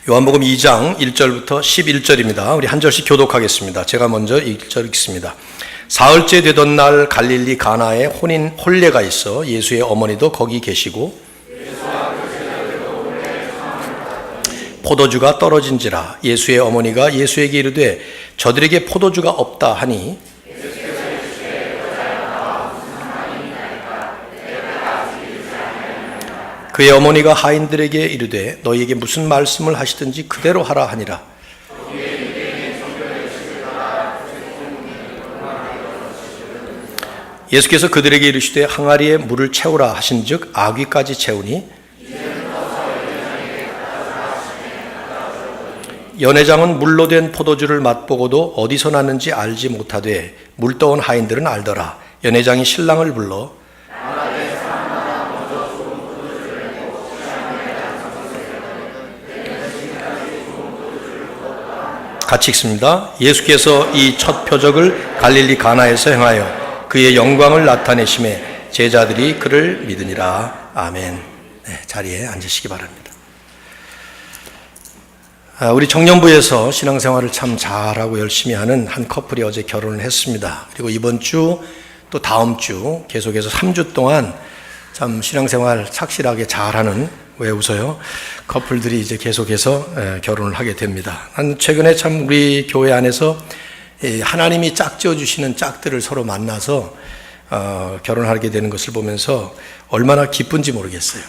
요한복음 2장 1절부터 11절입니다. 우리 한 절씩 교독하겠습니다. 제가 먼저 1절 읽습니다. 사흘째 되던 날 갈릴리 가나에 혼례가 있어 예수의 어머니도 거기 계시고 포도주가 떨어진지라. 예수의 어머니가 예수에게 이르되 저들에게 포도주가 없다 하니 그의 어머니가 하인들에게 이르되 너희에게 무슨 말씀을 하시든지 그대로 하라 하니라. 예수께서 그들에게 이르시되 항아리에 물을 채우라 하신즉 아귀까지 채우니 연회장은 물로 된 포도주를 맛보고도 어디서 났는지 알지 못하되 물 떠온 하인들은 알더라. 연회장이 신랑을 불러 같이 읽습니다. 예수께서 이 첫 표적을 갈릴리 가나에서 행하여 그의 영광을 나타내심에 제자들이 그를 믿으니라. 아멘. 네, 자리에 앉으시기 바랍니다. 우리 청년부에서 신앙생활을 참 잘하고 열심히 하는 한 커플이 어제 결혼을 했습니다. 그리고 이번 주 또 다음 주 계속해서 3주 동안 참 신앙생활 착실하게 잘하는, 왜 웃어요? 커플들이 이제 계속해서 결혼을 하게 됩니다. 난 최근에 참 우리 교회 안에서 하나님이 짝지어 주시는 짝들을 서로 만나서 결혼하게 되는 것을 보면서 얼마나 기쁜지 모르겠어요.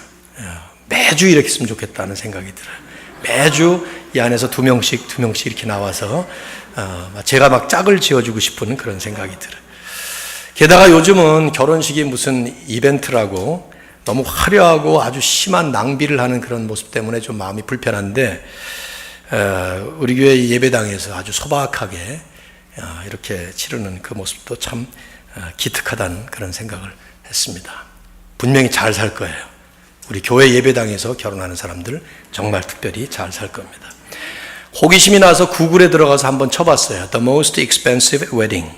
매주 이렇게 했으면 좋겠다는 생각이 들어요. 매주 이 안에서 두 명씩 이렇게 나와서 제가 막 짝을 지어주고 싶은 그런 생각이 들어요. 게다가 요즘은 결혼식이 무슨 이벤트라고 너무 화려하고 아주 심한 낭비를 하는 그런 모습 때문에 좀 마음이 불편한데, 우리 교회 예배당에서 아주 소박하게 이렇게 치르는 그 모습도 참 기특하다는 그런 생각을 했습니다. 분명히 잘 살 거예요. 우리 교회 예배당에서 결혼하는 사람들 정말 특별히 잘 살 겁니다. 호기심이 나서 구글에 들어가서 한번 쳐봤어요. The most expensive wedding.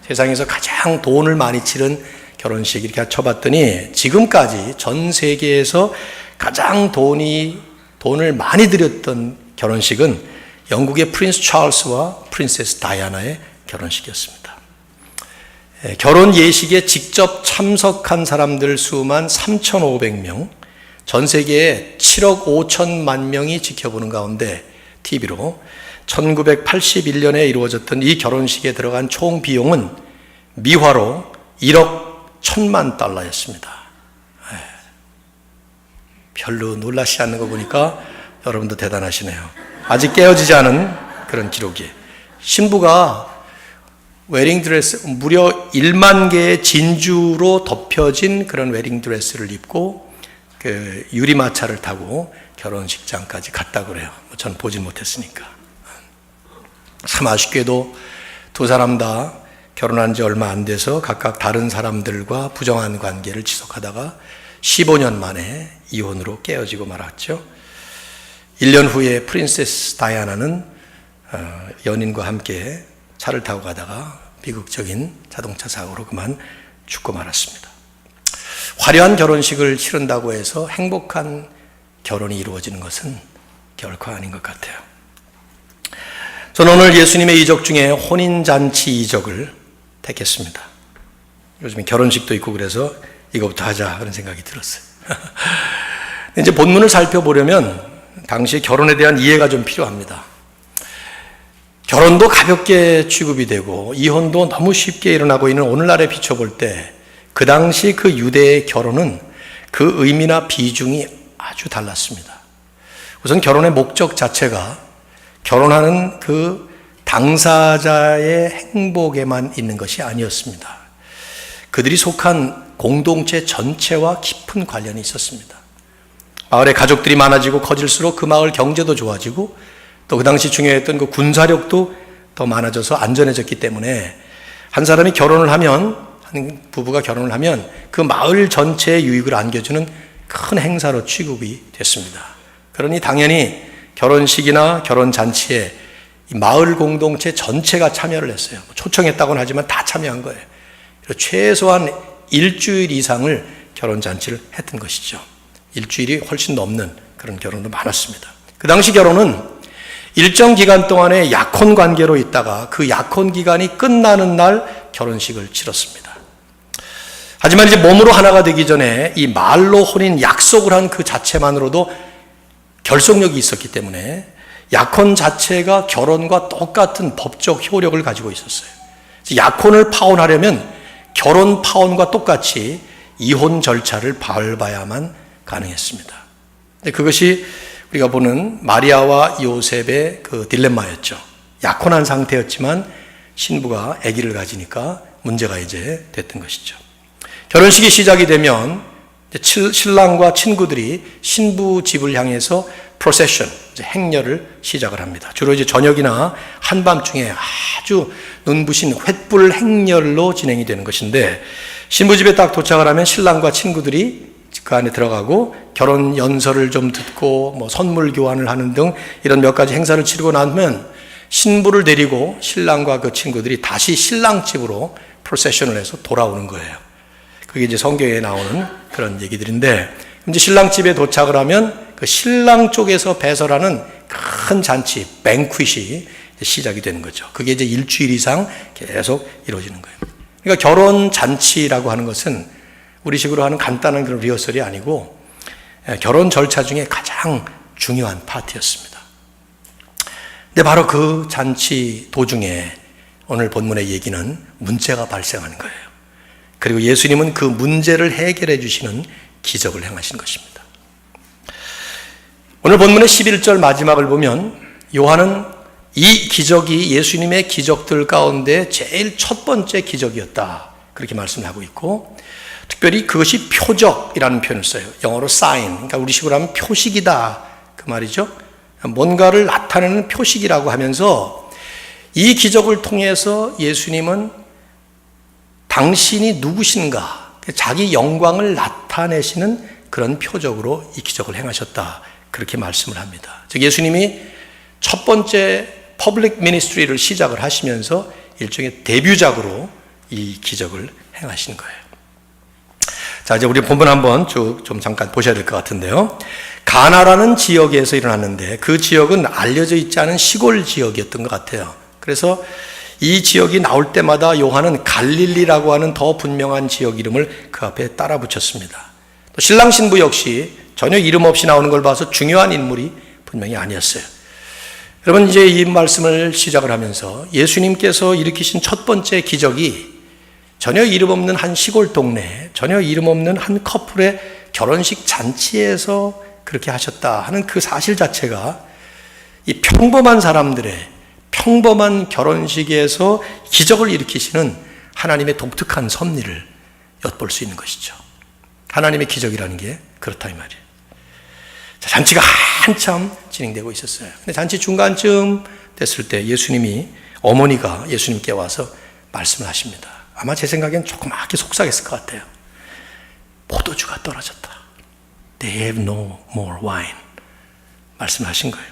세상에서 가장 돈을 많이 치른 결혼식 이렇게 쳐봤더니 지금까지 전 세계에서 가장 돈을 많이 들였던 결혼식은 영국의 프린스 찰스와 프린세스 다이아나의 결혼식이었습니다. 결혼 예식에 직접 참석한 사람들 수만 3,500명, 전 세계에 7억 5천만 명이 지켜보는 가운데 TV로 1981년에 이루어졌던 이 결혼식에 들어간 총 비용은 미화로 1억 1천만 달러였습니다. 별로 놀라시지 않는 거 보니까 여러분도 대단하시네요. 아직 깨어지지 않은 그런 기록이에요. 신부가 웨딩드레스, 무려 1만 개의 진주로 덮여진 그런 웨딩드레스를 입고 그 유리마차를 타고 결혼식장까지 갔다 그래요. 전 보진 못했으니까. 참 아쉽게도 두 사람 다 결혼한 지 얼마 안 돼서 각각 다른 사람들과 부정한 관계를 지속하다가 15년 만에 이혼으로 깨어지고 말았죠. 1년 후에 프린세스 다이아나는 연인과 함께 차를 타고 가다가 비극적인 자동차 사고로 그만 죽고 말았습니다. 화려한 결혼식을 치른다고 해서 행복한 결혼이 이루어지는 것은 결코 아닌 것 같아요. 저는 오늘 예수님의 이적 중에 혼인잔치 이적을 택했습니다. 요즘에 결혼식도 있고 그래서 이거부터 하자 그런 생각이 들었어요. 이제 본문을 살펴보려면 당시 결혼에 대한 이해가 좀 필요합니다. 결혼도 가볍게 취급이 되고 이혼도 너무 쉽게 일어나고 있는 오늘날에 비춰볼 때 그 당시 그 유대의 결혼은 그 의미나 비중이 아주 달랐습니다. 우선 결혼의 목적 자체가 결혼하는 그 당사자의 행복에만 있는 것이 아니었습니다. 그들이 속한 공동체 전체와 깊은 관련이 있었습니다. 마을에 가족들이 많아지고 커질수록 그 마을 경제도 좋아지고 또 그 당시 중요했던 그 군사력도 더 많아져서 안전해졌기 때문에 한 사람이 결혼을 하면, 한 부부가 결혼을 하면 그 마을 전체의 유익을 안겨주는 큰 행사로 취급이 됐습니다. 그러니 당연히 결혼식이나 결혼잔치에 이 마을 공동체 전체가 참여를 했어요. 초청했다고는 하지만 다 참여한 거예요. 최소한 일주일 이상을 결혼잔치를 했던 것이죠. 일주일이 훨씬 넘는 그런 결혼도 많았습니다. 그 당시 결혼은 일정 기간 동안의 약혼 관계로 있다가 그 약혼 기간이 끝나는 날 결혼식을 치렀습니다. 하지만 이제 몸으로 하나가 되기 전에 이 말로 혼인 약속을 한 그 자체만으로도 결속력이 있었기 때문에 약혼 자체가 결혼과 똑같은 법적 효력을 가지고 있었어요. 약혼을 파혼하려면 결혼 파혼과 똑같이 이혼 절차를 밟아야만 가능했습니다. 그것이 우리가 보는 마리아와 요셉의 그 딜레마였죠. 약혼한 상태였지만 신부가 아기를 가지니까 문제가 이제 됐던 것이죠. 결혼식이 시작이 되면 신랑과 친구들이 신부 집을 향해서 프로세션, 행렬을 시작을 합니다. 주로 이제 저녁이나 한밤중에 아주 눈부신 횃불 행렬로 진행이 되는 것인데, 신부 집에 딱 도착을 하면 신랑과 친구들이 그 안에 들어가고 결혼 연설을 좀 듣고 뭐 선물 교환을 하는 등 이런 몇 가지 행사를 치르고 나면 신부를 데리고 신랑과 그 친구들이 다시 신랑 집으로 프로세션을 해서 돌아오는 거예요. 그게 이제 성경에 나오는 그런 얘기들인데, 이제 신랑 집에 도착을 하면 그 신랑 쪽에서 배설하는 큰 잔치, 뱅퀴시 시작이 되는 거죠. 그게 이제 일주일 이상 계속 이루어지는 거예요. 그러니까 결혼 잔치라고 하는 것은 우리식으로 하는 간단한 그런 리허설이 아니고 결혼 절차 중에 가장 중요한 파트였습니다. 근데 바로 그 잔치 도중에 오늘 본문의 얘기는 문제가 발생하는 거예요. 그리고 예수님은 그 문제를 해결해 주시는 기적을 행하신 것입니다. 오늘 본문의 11절 마지막을 보면 요한은 이 기적이 예수님의 기적들 가운데 제일 첫 번째 기적이었다, 그렇게 말씀을 하고 있고, 특별히 그것이 표적이라는 표현을 써요. 영어로 sign, 그러니까 우리식으로 하면 표식이다, 그 말이죠. 뭔가를 나타내는 표식이라고 하면서 이 기적을 통해서 예수님은 당신이 누구신가, 자기 영광을 나타내시는 그런 표적으로 이 기적을 행하셨다, 그렇게 말씀을 합니다. 즉 예수님이 첫 번째 퍼블릭 미니스트리를 시작을 하시면서 일종의 데뷔작으로 이 기적을 행하신 거예요. 자, 이제 우리 본문 한번 쭉 좀 잠깐 보셔야 될 것 같은데요. 가나라는 지역에서 일어났는데 그 지역은 알려져 있지 않은 시골 지역이었던 것 같아요. 그래서 이 지역이 나올 때마다 요한은 갈릴리라고 하는 더 분명한 지역 이름을 그 앞에 따라 붙였습니다. 또 신랑 신부 역시 전혀 이름 없이 나오는 걸 봐서 중요한 인물이 분명히 아니었어요. 여러분, 이제 이 말씀을 시작을 하면서 예수님께서 일으키신 첫 번째 기적이 전혀 이름 없는 한 시골 동네, 전혀 이름 없는 한 커플의 결혼식 잔치에서 그렇게 하셨다 하는 그 사실 자체가 이 평범한 사람들의 평범한 결혼식에서 기적을 일으키시는 하나님의 독특한 섭리를 엿볼 수 있는 것이죠. 하나님의 기적이라는 게 그렇다 이 말이에요. 자, 잔치가 한참 진행되고 있었어요. 근데 잔치 중간쯤 됐을 때 예수님이, 어머니가 예수님께 와서 말씀을 하십니다. 아마 제 생각엔 조그맣게 속삭였을 것 같아요. 포도주가 떨어졌다. They have no more wine. 말씀하신 거예요.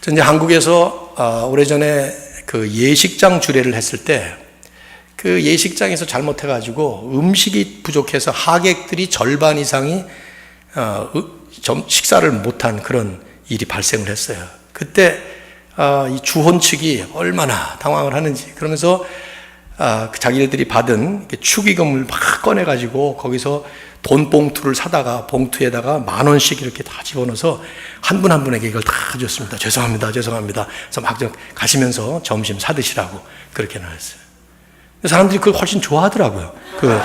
저 이제 한국에서 오래전에 그 예식장 주례를 했을 때 그 예식장에서 잘못해가지고 음식이 부족해서 하객들이 절반 이상이 식사를 못한 그런 일이 발생을 했어요. 그때 이 주혼 측이 얼마나 당황을 하는지, 그러면서 자기네들이 받은 축의금을 막 꺼내가지고 거기서 돈 봉투를 사다가 봉투에다가 10,000원씩 이렇게 다 집어넣어서 한 분 한 분에게 이걸 다 줬습니다. 죄송합니다. 그래서 막 가시면서 점심 사드시라고 그렇게 나왔어요. 사람들이 그걸 훨씬 좋아하더라고요. 그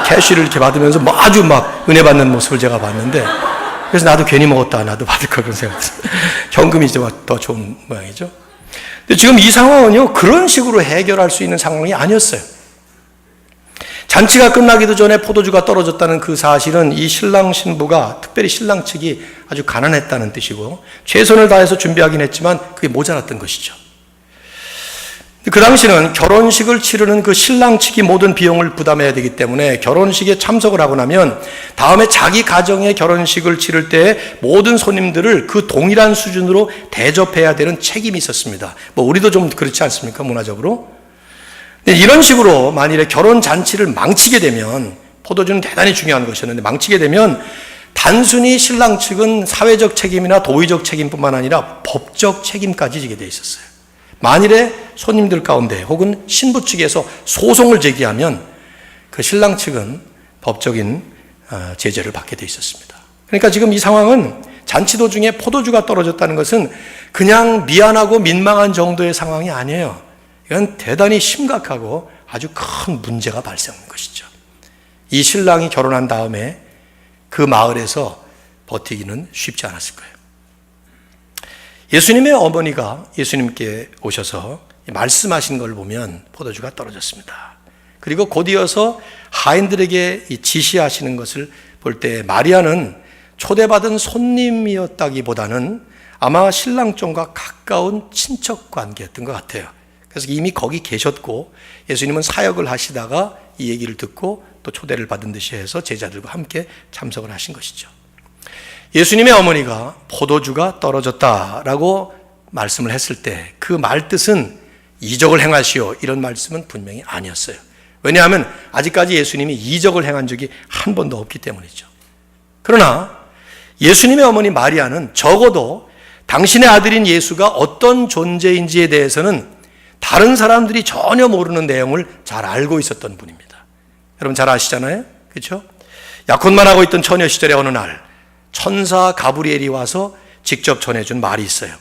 캐시를 이렇게 받으면서 아주 막 은혜 받는 모습을 제가 봤는데, 그래서 나도 괜히 먹었다, 나도 받을 걸, 그런 생각 들어요. 현금이 이제 더 좋은 모양이죠. 근데 지금 이 상황은요, 그런 식으로 해결할 수 있는 상황이 아니었어요. 잔치가 끝나기도 전에 포도주가 떨어졌다는 그 사실은 이 신랑 신부가, 특별히 신랑 측이 아주 가난했다는 뜻이고 최선을 다해서 준비하긴 했지만 그게 모자랐던 것이죠. 그 당시는 결혼식을 치르는 그 신랑 측이 모든 비용을 부담해야 되기 때문에 결혼식에 참석을 하고 나면 다음에 자기 가정의 결혼식을 치를 때 모든 손님들을 그 동일한 수준으로 대접해야 되는 책임이 있었습니다. 뭐 우리도 좀 그렇지 않습니까? 문화적으로. 이런 식으로 만일에 결혼 잔치를 망치게 되면, 포도주는 대단히 중요한 것이었는데 망치게 되면 단순히 신랑 측은 사회적 책임이나 도의적 책임뿐만 아니라 법적 책임까지 지게 돼 있었어요. 만일에 손님들 가운데 혹은 신부 측에서 소송을 제기하면 그 신랑 측은 법적인 제재를 받게 돼 있었습니다. 그러니까 지금 이 상황은 잔치 도중에 포도주가 떨어졌다는 것은 그냥 미안하고 민망한 정도의 상황이 아니에요. 이건 대단히 심각하고 아주 큰 문제가 발생한 것이죠. 이 신랑이 결혼한 다음에 그 마을에서 버티기는 쉽지 않았을 거예요. 예수님의 어머니가 예수님께 오셔서 말씀하신 걸 보면 포도주가 떨어졌습니다. 그리고 곧 이어서 하인들에게 지시하시는 것을 볼 때 마리아는 초대받은 손님이었다기보다는 아마 신랑 쪽과 가까운 친척 관계였던 것 같아요. 그래서 이미 거기 계셨고 예수님은 사역을 하시다가 이 얘기를 듣고 또 초대를 받은 듯이 해서 제자들과 함께 참석을 하신 것이죠. 예수님의 어머니가 포도주가 떨어졌다라고 말씀을 했을 때 그 말뜻은 이적을 행하시오 이런 말씀은 분명히 아니었어요. 왜냐하면 아직까지 예수님이 이적을 행한 적이 한 번도 없기 때문이죠. 그러나 예수님의 어머니 마리아는 적어도 당신의 아들인 예수가 어떤 존재인지에 대해서는 다른 사람들이 전혀 모르는 내용을 잘 알고 있었던 분입니다. 여러분 잘 아시잖아요? 그렇죠? 약혼만 하고 있던 처녀 시절의 어느 날 천사 가브리엘이 와서 직접 전해준 말이 있어요.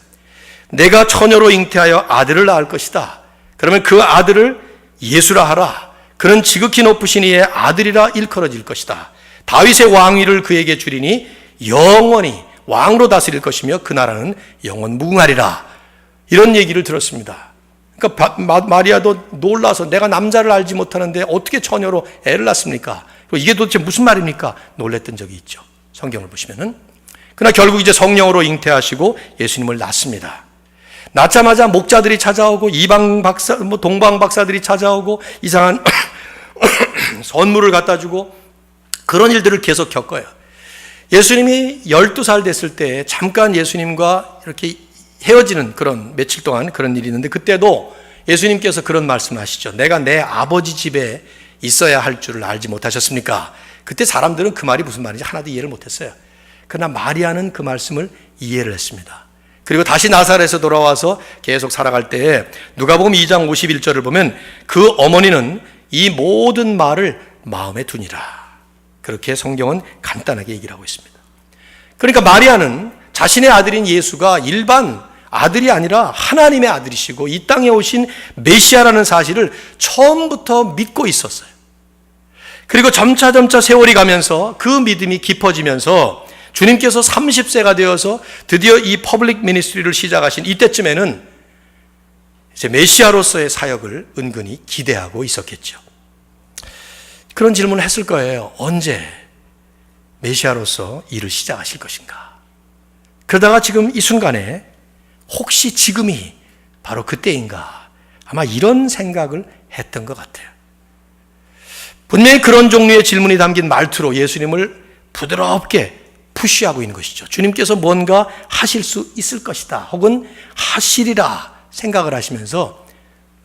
내가 처녀로 잉태하여 아들을 낳을 것이다. 그러면 그 아들을 예수라 하라. 그는 지극히 높으신 이의 아들이라 일컬어질 것이다. 다윗의 왕위를 그에게 주리니 영원히 왕으로 다스릴 것이며 그 나라는 영원 무궁하리라. 이런 얘기를 들었습니다. 그러니까 마리아도 놀라서 내가 남자를 알지 못하는데 어떻게 처녀로 애를 낳습니까? 이게 도대체 무슨 말입니까? 놀랬던 적이 있죠. 성경을 보시면은. 그러나 결국 이제 성령으로 잉태하시고 예수님을 낳습니다. 낳자마자 목자들이 찾아오고 이방 박사, 동방 박사들이 찾아오고 이상한 선물을 갖다 주고 그런 일들을 계속 겪어요. 예수님이 12살 됐을 때 잠깐 예수님과 이렇게 헤어지는 그런 며칠 동안 그런 일이 있는데 그때도 예수님께서 그런 말씀을 하시죠. 내가 내 아버지 집에 있어야 할 줄을 알지 못하셨습니까? 그때 사람들은 그 말이 무슨 말인지 하나도 이해를 못했어요. 그러나 마리아는 그 말씀을 이해를 했습니다. 그리고 다시 나사렛에서 돌아와서 계속 살아갈 때에 누가복음 2장 51절을 보면 그 어머니는 이 모든 말을 마음에 두니라. 그렇게 성경은 간단하게 얘기를 하고 있습니다. 그러니까 마리아는 자신의 아들인 예수가 일반 아들이 아니라 하나님의 아들이시고 이 땅에 오신 메시아라는 사실을 처음부터 믿고 있었어요. 그리고 점차 세월이 가면서 그 믿음이 깊어지면서 주님께서 30세가 되어서 드디어 이 퍼블릭 미니스트리를 시작하신 이때쯤에는 이제 메시아로서의 사역을 은근히 기대하고 있었겠죠. 그런 질문을 했을 거예요. 언제 메시아로서 일을 시작하실 것인가? 그러다가 지금 이 순간에 혹시 지금이 바로 그때인가? 아마 이런 생각을 했던 것 같아요. 분명히 그런 종류의 질문이 담긴 말투로 예수님을 부드럽게 푸시하고 있는 것이죠. 주님께서 뭔가 하실 수 있을 것이다. 혹은 하시리라 생각을 하시면서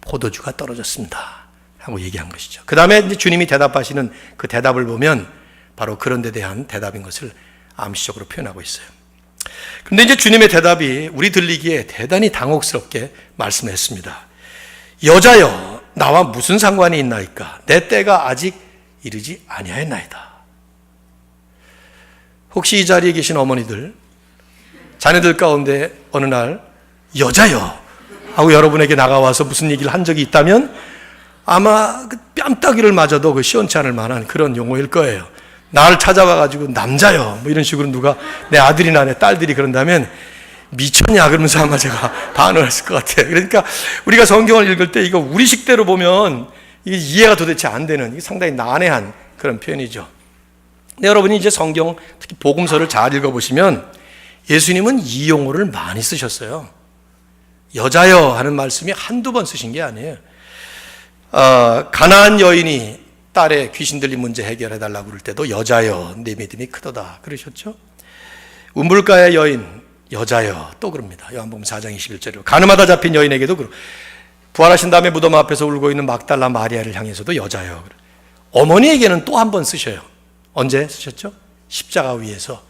포도주가 떨어졌습니다. 하고 얘기한 것이죠. 그 다음에 이제 주님이 대답하시는 그 대답을 보면 바로 그런 데 대한 대답인 것을 암시적으로 표현하고 있어요. 그런데 이제 주님의 대답이 우리 들리기에 대단히 당혹스럽게 말씀을 했습니다. 여자여, 나와 무슨 상관이 있나이까? 내 때가 아직 이르지 아니하였나이다. 혹시 이 자리에 계신 어머니들, 자녀들 가운데 어느 날 여자여 하고 여러분에게 나가와서 무슨 얘기를 한 적이 있다면 아마 그 뺨따기를 맞아도 그 시원치 않을 만한 그런 용어일 거예요. 나를 찾아와가지고 남자여 뭐 이런 식으로 누가 내 아들이나 내 딸들이 그런다면 미쳤냐 그러면서 아마 제가 반응했을 것 같아요. 그러니까 우리가 성경을 읽을 때 이거 우리 식대로 보면 이게 이해가 도대체 안 되는, 이게 상당히 난해한 그런 표현이죠. 근데 여러분이 이제 성경, 특히 복음서를 잘 읽어보시면 예수님은 이 용어를 많이 쓰셨어요. 여자여 하는 말씀이 한두 번 쓰신 게 아니에요. 가나안 여인이 딸의 귀신 들린 문제 해결해달라고 그럴 때도 여자여 내 믿음이 크도다 그러셨죠. 우물가의 여인 여자여 또 그럽니다. 요한복음 4장 21절로 가늠하다 잡힌 여인에게도 그러고 부활하신 다음에 무덤 앞에서 울고 있는 막달라 마리아를 향해서도 여자여. 어머니에게는 또 한 번 쓰셔요. 언제 쓰셨죠? 십자가 위에서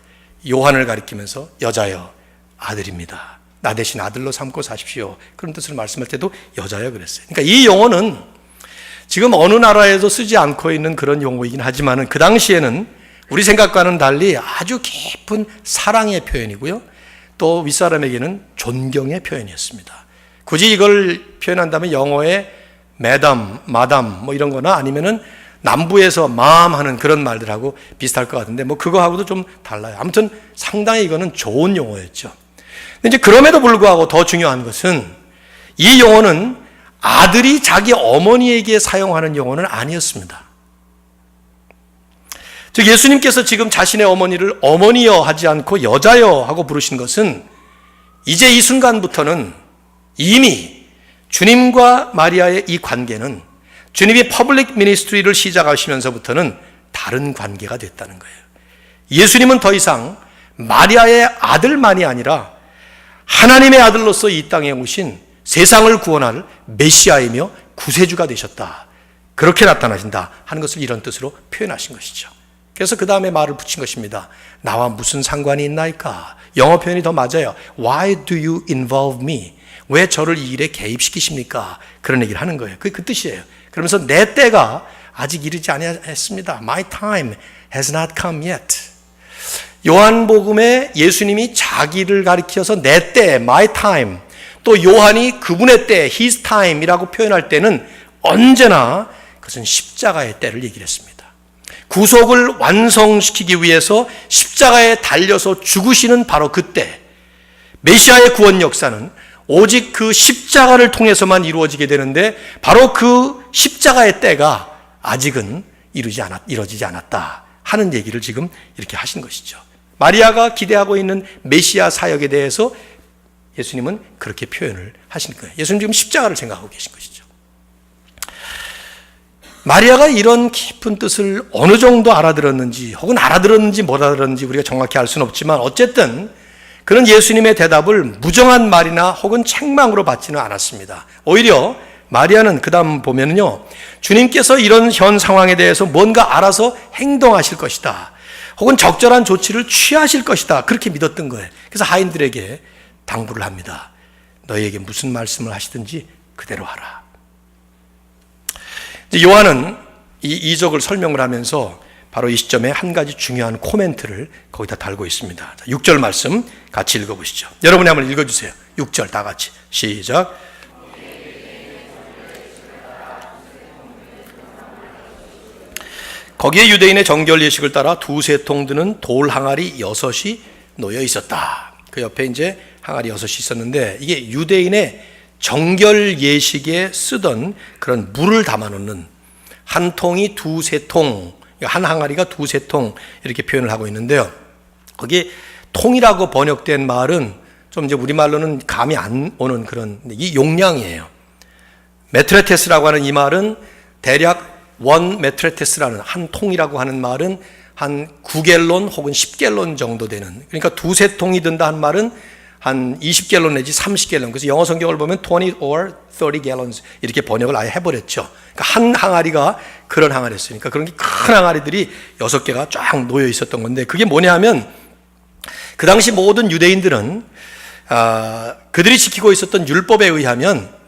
요한을 가리키면서 여자여 아들입니다. 나 대신 아들로 삼고 사십시오. 그런 뜻을 말씀할 때도 여자여 그랬어요. 그러니까 이 용어는 지금 어느 나라에도 쓰지 않고 있는 그런 용어이긴 하지만 그 당시에는 우리 생각과는 달리 아주 깊은 사랑의 표현이고요. 또 윗사람에게는 존경의 표현이었습니다. 굳이 이걸 표현한다면 영어의 매담, 마담 뭐 이런 거나 아니면은 남부에서 맘 하는 그런 말들하고 비슷할 것 같은데 뭐 그거하고도 좀 달라요. 아무튼 상당히 이거는 좋은 용어였죠. 근데 이제 그럼에도 불구하고 더 중요한 것은 이 용어는 아들이 자기 어머니에게 사용하는 용어는 아니었습니다. 즉 예수님께서 지금 자신의 어머니를 어머니여 하지 않고 여자여 하고 부르신 것은 이제 이 순간부터는 이미 주님과 마리아의 이 관계는 주님이 퍼블릭 미니스트리를 시작하시면서부터는 다른 관계가 됐다는 거예요. 예수님은 더 이상 마리아의 아들만이 아니라 하나님의 아들로서 이 땅에 오신 세상을 구원할 메시아이며 구세주가 되셨다. 그렇게 나타나신다 하는 것을 이런 뜻으로 표현하신 것이죠. 그래서 그 다음에 말을 붙인 것입니다. 나와 무슨 상관이 있나이까? 영어 표현이 더 맞아요. Why do you involve me? 왜 저를 이 일에 개입시키십니까? 그런 얘기를 하는 거예요. 그게 그 뜻이에요. 그러면서 내 때가 아직 이르지 아니했습니다. My time has not come yet. 요한복음에 예수님이 자기를 가리켜서 내 때, my time, 또 요한이 그분의 때, his time이라고 표현할 때는 언제나 그것은 십자가의 때를 얘기를 했습니다. 구속을 완성시키기 위해서 십자가에 달려서 죽으시는 바로 그때 메시아의 구원 역사는 오직 그 십자가를 통해서만 이루어지게 되는데 바로 그 십자가의 때가 아직은 이루어지지 않았다 하는 얘기를 지금 이렇게 하신 것이죠. 마리아가 기대하고 있는 메시아 사역에 대해서 예수님은 그렇게 표현을 하신 거예요. 예수님 지금 십자가를 생각하고 계신 것이죠. 마리아가 이런 깊은 뜻을 어느 정도 알아들었는지 혹은 알아들었는지 못 알아들었는지 우리가 정확히 알 수는 없지만 어쨌든 그는 예수님의 대답을 무정한 말이나 혹은 책망으로 받지는 않았습니다. 오히려 마리아는 그 다음 보면은요, 주님께서 이런 현 상황에 대해서 뭔가 알아서 행동하실 것이다. 혹은 적절한 조치를 취하실 것이다. 그렇게 믿었던 거예요. 그래서 하인들에게 당부를 합니다. 너희에게 무슨 말씀을 하시든지 그대로 하라. 이제 요한은 이 이적을 설명을 하면서 바로 이 시점에 한 가지 중요한 코멘트를 거기다 달고 있습니다. 6절 말씀 같이 읽어보시죠. 여러분이 한번 읽어주세요. 6절 다 같이 시작. 거기에 유대인의 정결 예식을 따라 두세 통 드는 돌 항아리 6이 놓여 있었다. 그 옆에 이제 항아리 6이 있었는데 이게 유대인의 정결 예식에 쓰던 그런 물을 담아놓는 한 통이 두세 통, 한 항아리가 두세 통 이렇게 표현을 하고 있는데요. 거기 통이라고 번역된 말은 좀 이제 우리말로는 감이 안 오는 그런 이 용량이에요. 메트레테스라고 하는 이 말은 대략 원 메트레테스라는 한 통이라고 하는 말은 한 9갤론 혹은 10갤론 정도 되는, 그러니까 두세 통이 든다 한 말은 한 20갤론 내지 30갤론. 그래서 영어 성경을 보면 20 or 30 gallons 이렇게 번역을 아예 해버렸죠. 그러니까 한 항아리가 그런 항아리였으니까 그런 게 큰 항아리들이 6개가 쫙 놓여 있었던 건데 그게 뭐냐 하면 그 당시 모든 유대인들은 그들이 지키고 있었던 율법에 의하면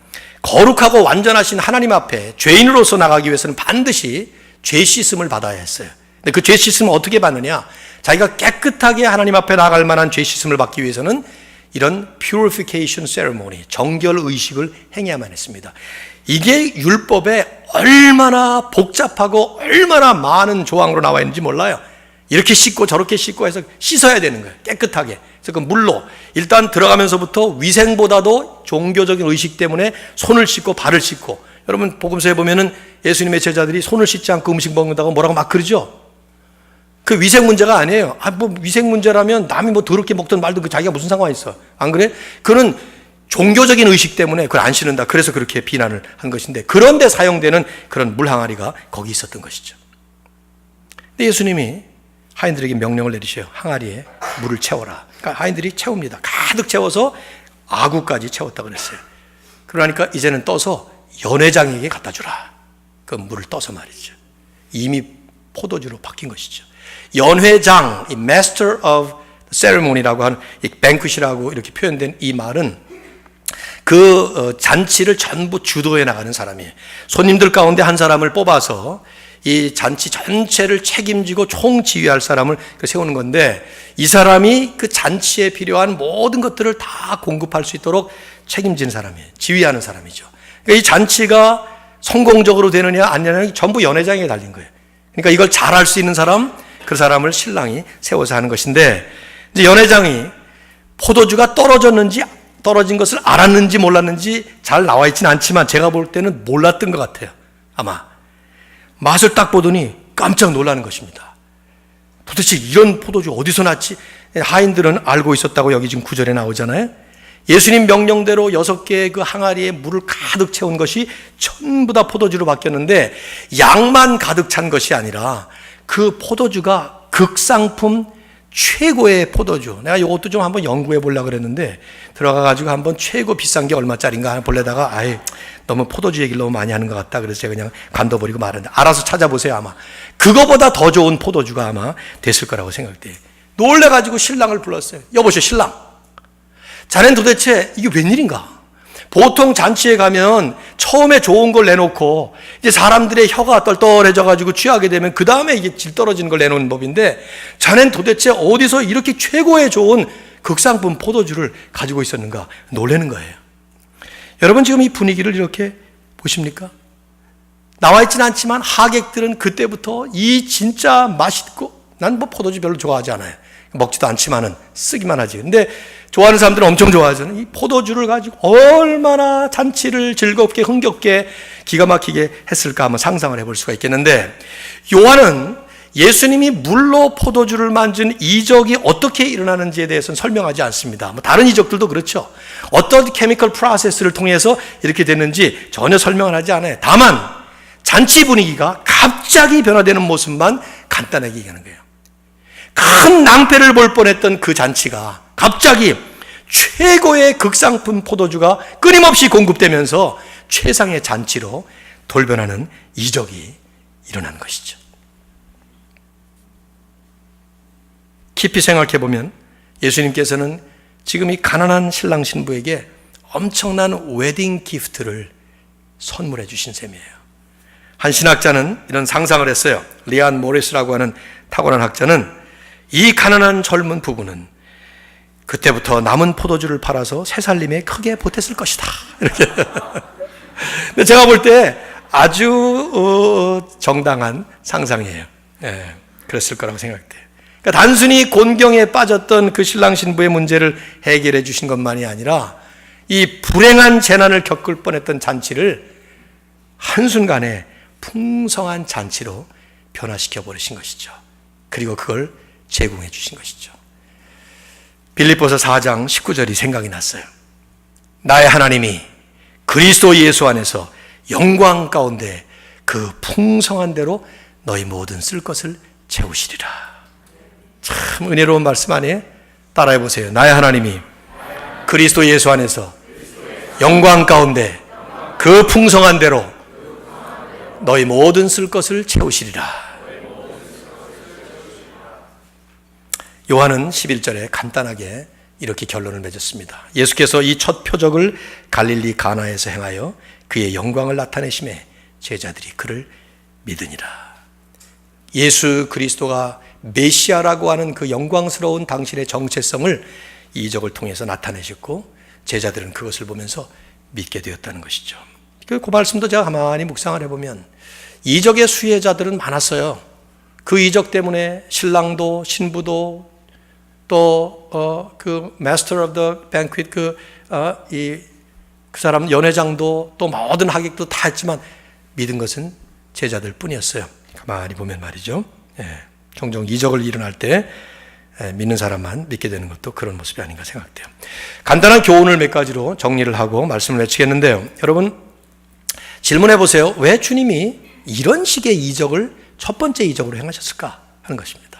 거룩하고 완전하신 하나님 앞에 죄인으로서 나가기 위해서는 반드시 죄 씻음을 받아야 했어요. 근데 그 죄 씻음을 어떻게 받느냐? 자기가 깨끗하게 하나님 앞에 나갈 만한 죄 씻음을 받기 위해서는 이런 purification ceremony, 정결 의식을 행해야만 했습니다. 이게 율법에 얼마나 복잡하고 얼마나 많은 조항으로 나와 있는지 몰라요. 이렇게 씻고 저렇게 씻고 해서 씻어야 되는 거예요. 깨끗하게. 그래서 그 물로 일단 들어가면서부터 위생보다도 종교적인 의식 때문에 손을 씻고 발을 씻고, 여러분 복음서에 보면은 예수님의 제자들이 손을 씻지 않고 음식 먹는다고 뭐라고 막 그러죠. 그 위생 문제가 아니에요. 뭐 위생 문제라면 남이 뭐 더럽게 먹든 말든 그 자기가 무슨 상관이 있어. 안 그래? 그는 종교적인 의식 때문에 그걸 안 씻는다. 그래서 그렇게 비난을 한 것인데, 그런데 사용되는 그런 물 항아리가 거기 있었던 것이죠. 근데 예수님이 하인들에게 명령을 내리셔요. 항아리에 물을 채워라. 그러니까 하인들이 채웁니다. 가득 채워서 아구까지 채웠다 그랬어요. 그러니까 이제는 떠서 연회장에게 갖다 주라. 그 물을 떠서 말이죠. 이미 포도주로 바뀐 것이죠. 연회장, 이 Master of Ceremony라고 하는 이 뱅퀴시라고 이렇게 표현된 이 말은 그 잔치를 전부 주도해 나가는 사람이에요. 손님들 가운데 한 사람을 뽑아서 이 잔치 전체를 책임지고 총지휘할 사람을 세우는 건데, 이 사람이 그 잔치에 필요한 모든 것들을 다 공급할 수 있도록 책임지는 사람이에요. 지휘하는 사람이죠. 그러니까 이 잔치가 성공적으로 되느냐 안 되느냐 전부 연회장에 달린 거예요. 그러니까 이걸 잘할 수 있는 사람, 그 사람을 신랑이 세워서 하는 것인데, 이제 연회장이 포도주가 떨어진 것을 알았는지 몰랐는지 잘 나와 있지는 않지만 제가 볼 때는 몰랐던 것 같아요. 아마 맛을 딱 보더니 깜짝 놀라는 것입니다. 도대체 이런 포도주 어디서 났지? 하인들은 알고 있었다고 여기 지금 9절에 나오잖아요. 예수님 명령대로 6개의 그 항아리에 물을 가득 채운 것이 전부 다 포도주로 바뀌었는데, 양만 가득 찬 것이 아니라 그 포도주가 극상품 최고의 포도주. 내가 이것도 좀 한번 연구해 보려고 그랬는데, 들어가가지고 한번 최고 비싼 게 얼마짜리인가 보려다가, 너무 포도주 얘기를 너무 많이 하는 것 같다. 그래서 제가 그냥 관둬버리고 말았는데, 알아서 찾아보세요. 아마 그거보다 더 좋은 포도주가 아마 됐을 거라고 생각돼요. 놀래가지고 신랑을 불렀어요. 여보시오, 신랑, 자넨 도대체 이게 웬일인가? 보통 잔치에 가면 처음에 좋은 걸 내놓고 이제 사람들의 혀가 떨떨해져가지고 취하게 되면 그 다음에 이게 질 떨어지는 걸 내놓는 법인데, 자넨 도대체 어디서 이렇게 최고의 좋은 극상품 포도주를 가지고 있었는가? 놀라는 거예요. 여러분, 지금 이 분위기를 이렇게 보십니까? 나와 있지는 않지만 하객들은 그때부터 이 진짜 맛있고, 난 뭐 포도주 별로 좋아하지 않아요. 먹지도 않지만은 쓰기만 하지. 근데 좋아하는 사람들은 엄청 좋아하잖아요. 이 포도주를 가지고 얼마나 잔치를 즐겁게 흥겹게 기가 막히게 했을까 한번 상상을 해볼 수가 있겠는데, 요한은 예수님이 물로 포도주를 만든 이적이 어떻게 일어나는지에 대해서는 설명하지 않습니다. 뭐 다른 이적들도 그렇죠. 어떤 케미컬 프로세스를 통해서 이렇게 됐는지 전혀 설명을 하지 않아요. 다만 잔치 분위기가 갑자기 변화되는 모습만 간단하게 얘기하는 거예요. 큰 낭패를 볼 뻔했던 그 잔치가 갑자기 최고의 극상품 포도주가 끊임없이 공급되면서 최상의 잔치로 돌변하는 이적이 일어난 것이죠. 깊이 생각해 보면 예수님께서는 지금 이 가난한 신랑 신부에게 엄청난 웨딩 기프트를 선물해 주신 셈이에요. 한 신학자는 이런 상상을 했어요. 리안 모리스라고 하는 탁월한 학자는 이 가난한 젊은 부부는 그때부터 남은 포도주를 팔아서 새살림에 크게 보탰을 것이다. 이렇게. 근데 제가 볼 때 아주 정당한 상상이에요. 네, 그랬을 거라고 생각돼요. 그러니까 단순히 곤경에 빠졌던 그 신랑 신부의 문제를 해결해 주신 것만이 아니라 이 불행한 재난을 겪을 뻔했던 잔치를 한순간에 풍성한 잔치로 변화시켜 버리신 것이죠. 그리고 그걸 제공해 주신 것이죠. 빌립보서 4장 19절이 생각이 났어요. 나의 하나님이 그리스도 예수 안에서 영광 가운데 그 풍성한 대로 너희 모든 쓸 것을 채우시리라. 참 은혜로운 말씀 아니에요? 따라해 보세요. 나의 하나님이 그리스도 예수 안에서 영광 가운데 그 풍성한 대로 너희 모든 쓸 것을 채우시리라. 요한은 11절에 간단하게 이렇게 결론을 맺었습니다. 예수께서 이 첫 표적을 갈릴리 가나에서 행하여 그의 영광을 나타내심에 제자들이 그를 믿으니라. 예수 그리스도가 메시아라고 하는 그 영광스러운 당신의 정체성을 이 이적을 통해서 나타내셨고, 제자들은 그것을 보면서 믿게 되었다는 것이죠. 그 말씀도 제가 가만히 묵상을 해보면 이적의 수혜자들은 많았어요. 그 이적 때문에 신랑도 신부도 또 그 Master of the Banquet 그 사람 연회장도 또 모든 하객도 다 했지만 믿은 것은 제자들 뿐이었어요. 가만히 보면 말이죠. 종종 이적을 일어날 때 믿는 사람만 믿게 되는 것도 그런 모습이 아닌가 생각돼요. 간단한 교훈을 몇 가지로 정리를 하고 말씀을 마치겠는데요. 여러분 질문해 보세요. 왜 주님이 이런 식의 이적을 첫 번째 이적으로 행하셨을까 하는 것입니다.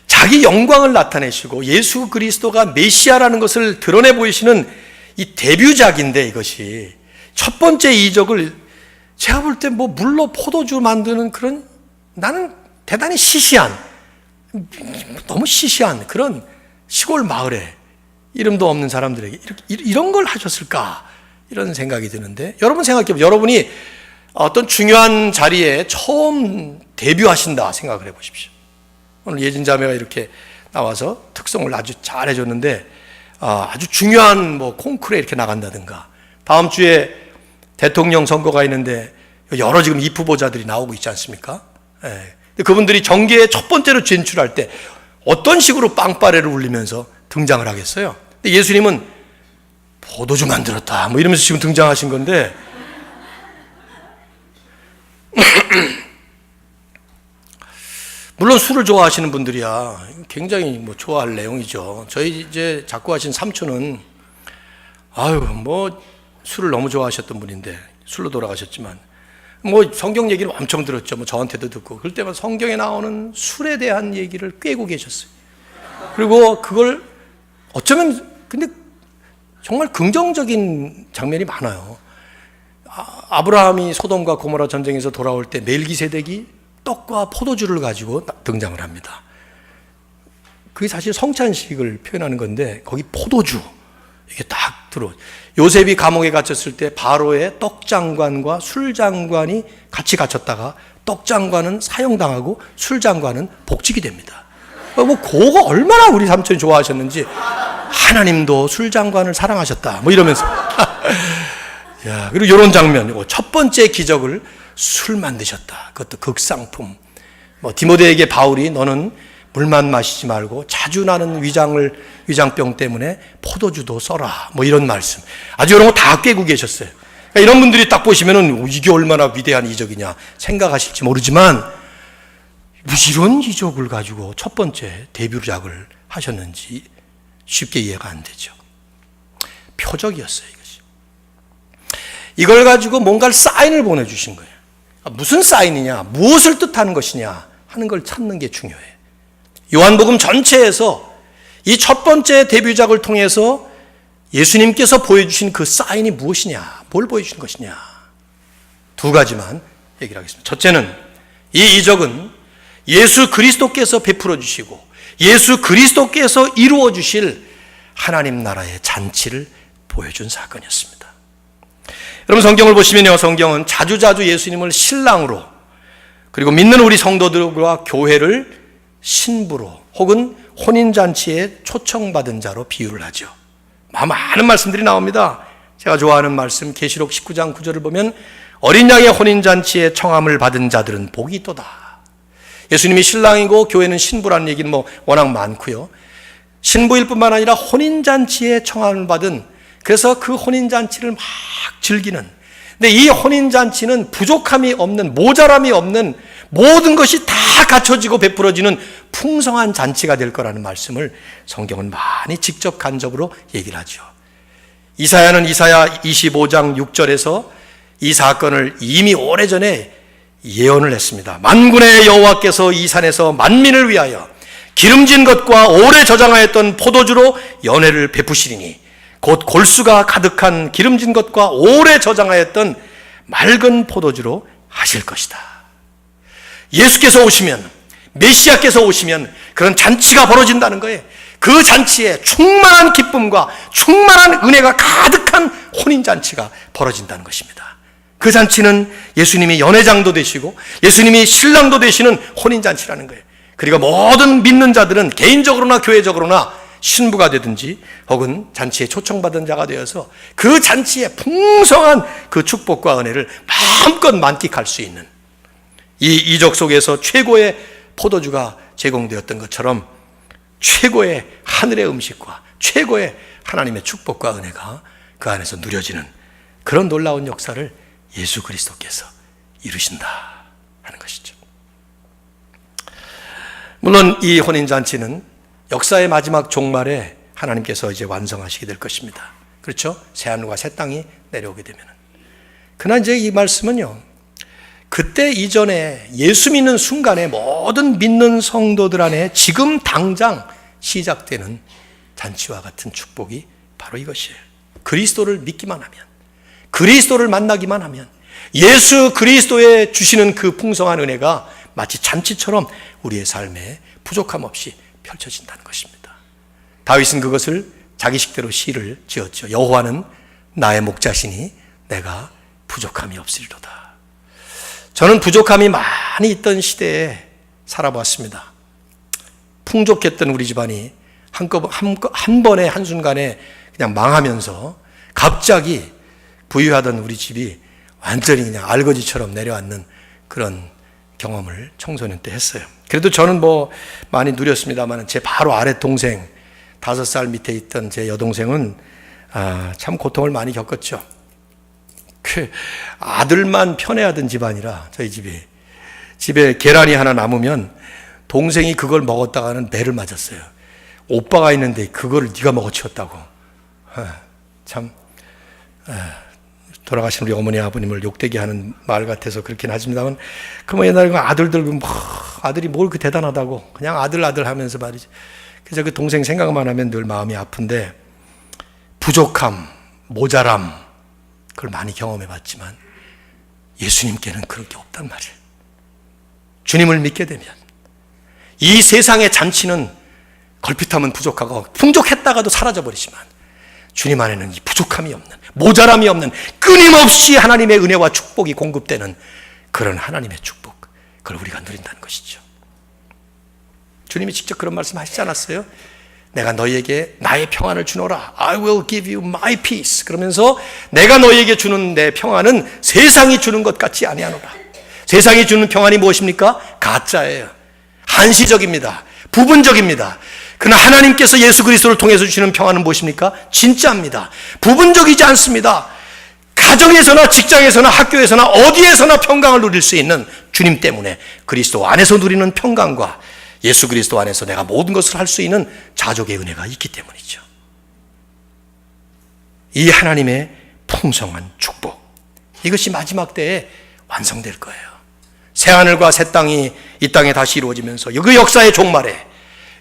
자기 영광을 나타내시고 예수 그리스도가 메시아라는 것을 드러내 보이시는 이 데뷔작인데, 이것이 첫 번째 이적을 제가 볼 때 뭐 물로 포도주 만드는 그런, 나는 대단히 시시한, 너무 시시한 그런 시골 마을에 이름도 없는 사람들에게 이런 걸 하셨을까? 이런 생각이 드는데, 여러분 생각해보세요. 여러분이 어떤 중요한 자리에 처음 데뷔하신다 생각을 해보십시오. 오늘 예진 자매가 이렇게 나와서 특송을 아주 잘 해줬는데, 아주 중요한 콩쿠르에 이렇게 나간다든가, 다음 주에 대통령 선거가 있는데 여러 지금 입 후보자들이 나오고 있지 않습니까? 예. 그분들이 정계에 첫 번째로 진출할 때 어떤 식으로 빵빠레를 울리면서 등장을 하겠어요? 근데 예수님은 포도주 만들었다 이러면서 지금 등장하신 건데, 물론 술을 좋아하시는 분들이야 굉장히 좋아할 내용이죠. 저희 이제 작고하신 삼촌은 술을 너무 좋아하셨던 분인데 술로 돌아가셨지만 성경 얘기를 엄청 들었죠. 저한테도 듣고 그럴 때마다 성경에 나오는 술에 대한 얘기를 꿰고 계셨어요. 그리고 그걸 어쩌면 근데 정말 긍정적인 장면이 많아요. 아브라함이 소돔과 고모라 전쟁에서 돌아올 때 멜기세덱이 떡과 포도주를 가지고 등장을 합니다. 그게 사실 성찬식을 표현하는 건데 거기 포도주 이게 딱 들어. 요셉이 감옥에 갇혔을 때 바로의 떡장관과 술장관이 같이 갇혔다가 떡장관은 사형당하고 술장관은 복직이 됩니다. 그거 얼마나 우리 삼촌이 좋아하셨는지, 하나님도 술장관을 사랑하셨다 이러면서 야, 그리고 이런 장면, 첫 번째 기적을 술 만드셨다. 그것도 극상품. 디모데에게 바울이 너는 물만 마시지 말고 자주 나는 위장병 때문에 포도주도 써라. 이런 말씀. 아주 이런 거 다 꿰고 계셨어요. 그러니까 이런 분들이 딱 보시면은 이게 얼마나 위대한 이적이냐 생각하실지 모르지만, 이런 이적을 가지고 첫 번째 데뷔작을 하셨는지 쉽게 이해가 안 되죠. 표적이었어요, 이것이. 이걸 가지고 뭔가를 사인을 보내주신 거예요. 무슨 사인이냐, 무엇을 뜻하는 것이냐 하는 걸 찾는 게 중요해요. 요한복음 전체에서 이 첫 번째 데뷔작을 통해서 예수님께서 보여주신 그 사인이 무엇이냐, 뭘 보여주신 것이냐, 두 가지만 얘기를 하겠습니다. 첫째는 이 이적은 예수 그리스도께서 베풀어 주시고 예수 그리스도께서 이루어 주실 하나님 나라의 잔치를 보여준 사건이었습니다. 여러분 성경을 보시면요, 성경은 자주자주 예수님을 신랑으로, 그리고 믿는 우리 성도들과 교회를 신부로 혹은 혼인잔치에 초청받은 자로 비유를 하죠. 많은 말씀들이 나옵니다. 제가 좋아하는 말씀 계시록 19장 9절을 보면 어린 양의 혼인잔치에 청함을 받은 자들은 복이 있도다. 예수님이 신랑이고 교회는 신부라는 얘기는 워낙 많고요. 신부일 뿐만 아니라 혼인잔치에 청함을 받은, 그래서 그 혼인잔치를 막 즐기는, 근데 이 혼인잔치는 부족함이 없는, 모자람이 없는, 모든 것이 다 갖춰지고 베풀어지는 풍성한 잔치가 될 거라는 말씀을 성경은 많이 직접 간접으로 얘기를 하죠. 이사야는 이사야 25장 6절에서 이 사건을 이미 오래전에 예언을 했습니다. 만군의 여호와께서 이 산에서 만민을 위하여 기름진 것과 오래 저장하였던 포도주로 연회를 베푸시리니 곧 골수가 가득한 기름진 것과 오래 저장하였던 맑은 포도주로 하실 것이다. 예수께서 오시면, 메시아께서 오시면 그런 잔치가 벌어진다는 거예요. 그 잔치에 충만한 기쁨과 충만한 은혜가 가득한 혼인잔치가 벌어진다는 것입니다. 그 잔치는 예수님이 연회장도 되시고 예수님이 신랑도 되시는 혼인잔치라는 거예요. 그리고 모든 믿는 자들은 개인적으로나 교회적으로나 신부가 되든지 혹은 잔치에 초청받은 자가 되어서 그 잔치의 풍성한 그 축복과 은혜를 마음껏 만끽할 수 있는, 이 이적 속에서 최고의 포도주가 제공되었던 것처럼 최고의 하늘의 음식과 최고의 하나님의 축복과 은혜가 그 안에서 누려지는 그런 놀라운 역사를 예수 그리스도께서 이루신다 하는 것이죠. 물론 이 혼인잔치는 역사의 마지막 종말에 하나님께서 이제 완성하시게 될 것입니다. 그렇죠? 새하늘과 새 땅이 내려오게 되면. 그러나 이제 이 말씀은요, 그때 이전에 예수 믿는 순간에 모든 믿는 성도들 안에 지금 당장 시작되는 잔치와 같은 축복이 바로 이것이에요. 그리스도를 믿기만 하면, 그리스도를 만나기만 하면, 예수 그리스도의 주시는 그 풍성한 은혜가 마치 잔치처럼 우리의 삶에 부족함 없이 펼쳐진다는 것입니다. 다윗은 그것을 자기식대로 시를 지었죠. 여호와는 나의 목자시니 내가 부족함이 없으리로다. 저는 부족함이 많이 있던 시대에 살아봤습니다. 풍족했던 우리 집안이 한 번에 한순간에 그냥 망하면서 갑자기 부유하던 우리 집이 완전히 그냥 알거지처럼 내려앉는 그런 경험을 청소년 때 했어요. 그래도 저는 많이 누렸습니다만 제 바로 아래 동생 5살 밑에 있던 제 여동생은 참 고통을 많이 겪었죠. 아들만 편애하던 집안이라 저희 집에 계란이 하나 남으면 동생이 그걸 먹었다가는 매를 맞았어요. 오빠가 있는데 그거를 네가 먹어치웠다고. 참 돌아가신 우리 어머니 아버님을 욕되게 하는 말 같아서 그렇긴 하지만 그러면 옛날에 아들들 아들이 뭘 그 대단하다고 그냥 아들 하면서 말이죠. 그래서 그 동생 생각만 하면 늘 마음이 아픈데 부족함, 모자람 그걸 많이 경험해 봤지만 예수님께는 그런 게 없단 말이에요. 주님을 믿게 되면 이 세상의 잔치는 걸핏하면 부족하고 풍족했다가도 사라져버리지만 주님 안에는 이 부족함이 없는, 모자람이 없는, 끊임없이 하나님의 은혜와 축복이 공급되는 그런 하나님의 축복, 그걸 우리가 누린다는 것이죠. 주님이 직접 그런 말씀 하시지 않았어요? 내가 너희에게 나의 평안을 주노라. I will give you my peace. 그러면서 내가 너희에게 주는 내 평안은 세상이 주는 것 같지 아니하노라. 세상이 주는 평안이 무엇입니까? 가짜예요. 한시적입니다. 부분적입니다. 그러나 하나님께서 예수 그리스도를 통해서 주시는 평안은 무엇입니까? 진짜입니다. 부분적이지 않습니다. 가정에서나 직장에서나 학교에서나 어디에서나 평강을 누릴 수 있는 주님 때문에 그리스도 안에서 누리는 평강과 예수 그리스도 안에서 내가 모든 것을 할 수 있는 자족의 은혜가 있기 때문이죠. 이 하나님의 풍성한 축복, 이것이 마지막 때에 완성될 거예요. 새하늘과 새 땅이 이 땅에 다시 이루어지면서 그 역사의 종말에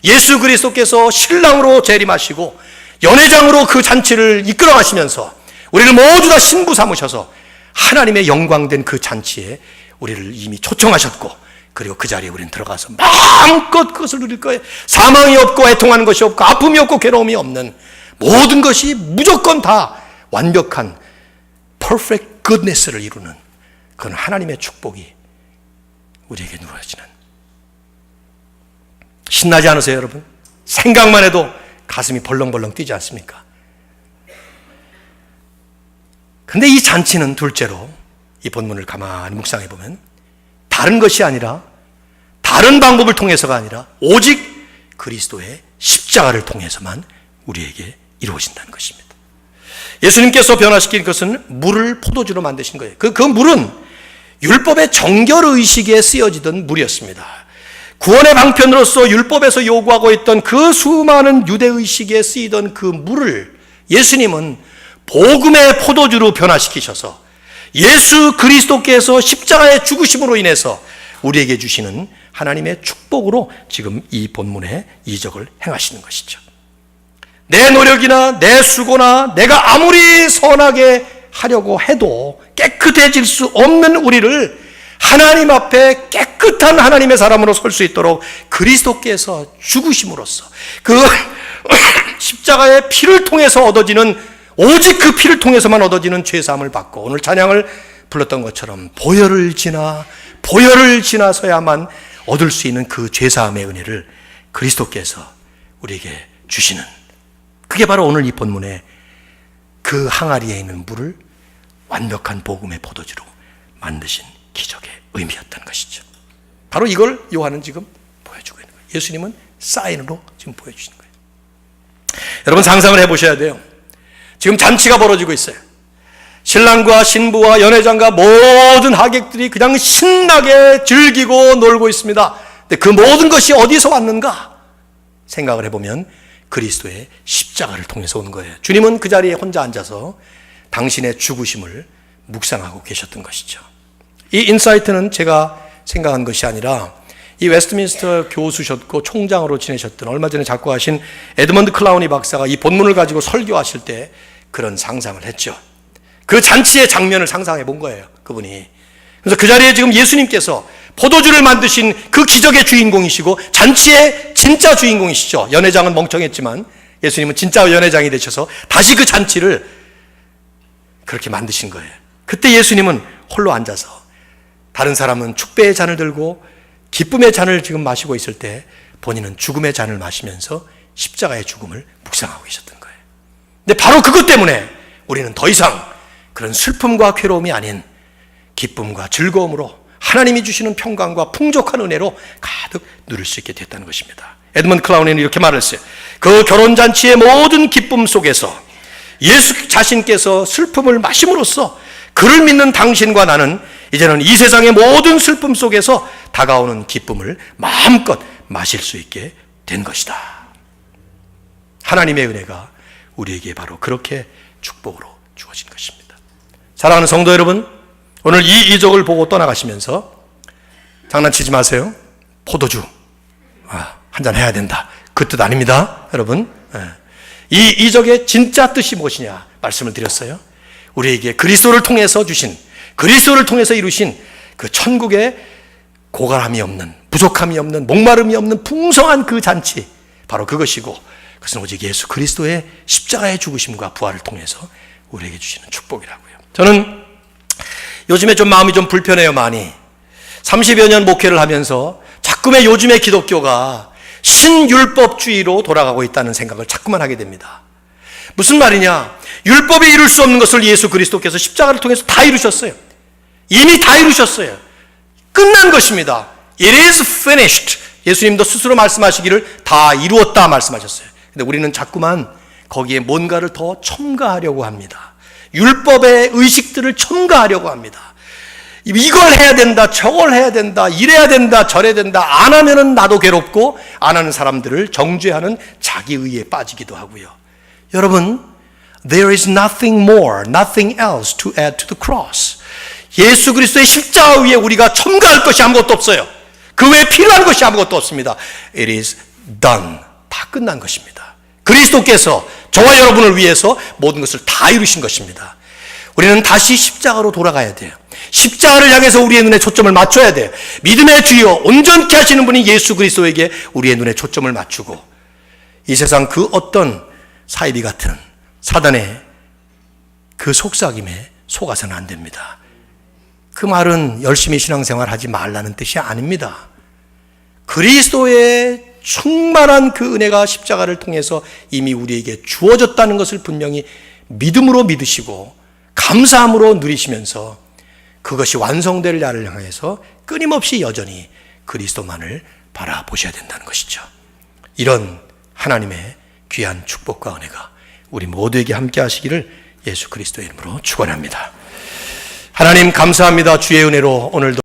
예수 그리스도께서 신랑으로 재림하시고 연회장으로 그 잔치를 이끌어 가시면서 우리를 모두 다 신부 삼으셔서 하나님의 영광된 그 잔치에 우리를 이미 초청하셨고, 그리고 그 자리에 우리는 들어가서 마음껏 그것을 누릴 거예요. 사망이 없고 애통하는 것이 없고 아픔이 없고 괴로움이 없는 모든 것이 무조건 다 완벽한 perfect goodness를 이루는 그런 하나님의 축복이 우리에게 누려지는, 신나지 않으세요 여러분? 생각만 해도 가슴이 벌렁벌렁 뛰지 않습니까? 근데 이 잔치는 둘째로 이 본문을 가만히 묵상해 보면 다른 것이 아니라, 다른 방법을 통해서가 아니라 오직 그리스도의 십자가를 통해서만 우리에게 이루어진다는 것입니다. 예수님께서 변화시킨 것은 물을 포도주로 만드신 거예요. 그 물은 율법의 정결의식에 쓰여지던 물이었습니다. 구원의 방편으로서 율법에서 요구하고 있던 그 수많은 유대의식에 쓰이던 그 물을 예수님은 복음의 포도주로 변화시키셔서 예수 그리스도께서 십자가의 죽으심으로 인해서 우리에게 주시는 하나님의 축복으로 지금 이 본문의 이적을 행하시는 것이죠. 내 노력이나 내 수고나 내가 아무리 선하게 하려고 해도 깨끗해질 수 없는 우리를 하나님 앞에 깨끗한 하나님의 사람으로 설 수 있도록 그리스도께서 죽으심으로써 그 십자가의 피를 통해서 얻어지는, 오직 그 피를 통해서만 얻어지는 죄사함을 받고, 오늘 찬양을 불렀던 것처럼 보혈을 지나서야만 얻을 수 있는 그 죄사함의 은혜를 그리스도께서 우리에게 주시는, 그게 바로 오늘 이 본문의 그 항아리에 있는 물을 완벽한 복음의 포도주로 만드신 기적의 의미였던 것이죠. 바로 이걸 요한은 지금 보여주고 있는 거예요. 예수님은 사인으로 지금 보여주시는 거예요. 여러분 상상을 해보셔야 돼요. 지금 잔치가 벌어지고 있어요. 신랑과 신부와 연회장과 모든 하객들이 그냥 신나게 즐기고 놀고 있습니다. 근데 그 모든 것이 어디서 왔는가 생각을 해보면 그리스도의 십자가를 통해서 온 거예요. 주님은 그 자리에 혼자 앉아서 당신의 죽으심을 묵상하고 계셨던 것이죠. 이 인사이트는 제가 생각한 것이 아니라 이 웨스트민스터 교수셨고 총장으로 지내셨던, 얼마 전에 작고하신 에드먼드 클라우니 박사가 이 본문을 가지고 설교하실 때 그런 상상을 했죠. 그 잔치의 장면을 상상해 본 거예요, 그분이. 그래서 그 자리에 지금 예수님께서 포도주를 만드신 그 기적의 주인공이시고 잔치의 진짜 주인공이시죠. 연회장은 멍청했지만 예수님은 진짜 연회장이 되셔서 다시 그 잔치를 그렇게 만드신 거예요. 그때 예수님은 홀로 앉아서 다른 사람은 축배의 잔을 들고 기쁨의 잔을 지금 마시고 있을 때 본인은 죽음의 잔을 마시면서 십자가의 죽음을 묵상하고 계셨던 거예요. 근데 바로 그것 때문에 우리는 더 이상 그런 슬픔과 괴로움이 아닌 기쁨과 즐거움으로 하나님이 주시는 평강과 풍족한 은혜로 가득 누릴 수 있게 됐다는 것입니다. 에드먼드 클라운에는 이렇게 말했어요. 그 결혼잔치의 모든 기쁨 속에서 예수 자신께서 슬픔을 마심으로써 그를 믿는 당신과 나는 이제는 이 세상의 모든 슬픔 속에서 다가오는 기쁨을 마음껏 마실 수 있게 된 것이다. 하나님의 은혜가 우리에게 바로 그렇게 축복으로 주어진 것입니다. 사랑하는 성도 여러분, 오늘 이 이적을 보고 떠나가시면서 장난치지 마세요. 포도주 한잔 해야 된다, 그 뜻 아닙니다, 여러분. 이 이적의 진짜 뜻이 무엇이냐 말씀을 드렸어요. 우리에게 그리스도를 통해서 주신, 그리스도를 통해서 이루신 그 천국의 고갈함이 없는, 부족함이 없는, 목마름이 없는 풍성한 그 잔치, 바로 그것이고, 그것은 오직 예수 그리스도의 십자가의 죽으심과 부활을 통해서 우리에게 주시는 축복이라고요. 저는 요즘에 좀 마음이 좀 불편해요. 많이 30여 년 목회를 하면서 자꾸만 요즘의 기독교가 신율법주의로 돌아가고 있다는 생각을 자꾸만 하게 됩니다. 무슨 말이냐? 율법이 이룰 수 없는 것을 예수 그리스도께서 십자가를 통해서 다 이루셨어요. 이미 다 이루셨어요. 끝난 것입니다. It is finished. 예수님도 스스로 말씀하시기를 다 이루었다 말씀하셨어요. 근데 우리는 자꾸만 거기에 뭔가를 더 첨가하려고 합니다. 율법의 의식들을 첨가하려고 합니다. 이걸 해야 된다, 저걸 해야 된다, 이래야 된다, 저래야 된다. 안 하면은 나도 괴롭고, 안 하는 사람들을 정죄하는 자기의에 빠지기도 하고요. 여러분, there is nothing more, nothing else to add to the cross. 예수 그리스도의 십자가 위에 우리가 첨가할 것이 아무것도 없어요. 그 외에 필요한 것이 아무것도 없습니다. It is done. 다 끝난 것입니다. 그리스도께서 저와 여러분을 위해서 모든 것을 다 이루신 것입니다. 우리는 다시 십자가로 돌아가야 돼요. 십자가를 향해서 우리의 눈에 초점을 맞춰야 돼요. 믿음의 주여 온전케 하시는 분이 예수 그리스도에게 우리의 눈에 초점을 맞추고, 이 세상 그 어떤 사이비 같은 사단의 그 속삭임에 속아서는 안 됩니다. 그 말은 열심히 신앙생활 하지 말라는 뜻이 아닙니다. 그리스도의 충만한 그 은혜가 십자가를 통해서 이미 우리에게 주어졌다는 것을 분명히 믿음으로 믿으시고 감사함으로 누리시면서 그것이 완성될 날을 향해서 끊임없이 여전히 그리스도만을 바라보셔야 된다는 것이죠. 이런 하나님의 귀한 축복과 은혜가 우리 모두에게 함께 하시기를 예수 그리스도의 이름으로 축원합니다. 하나님 감사합니다. 주의 은혜로 오늘도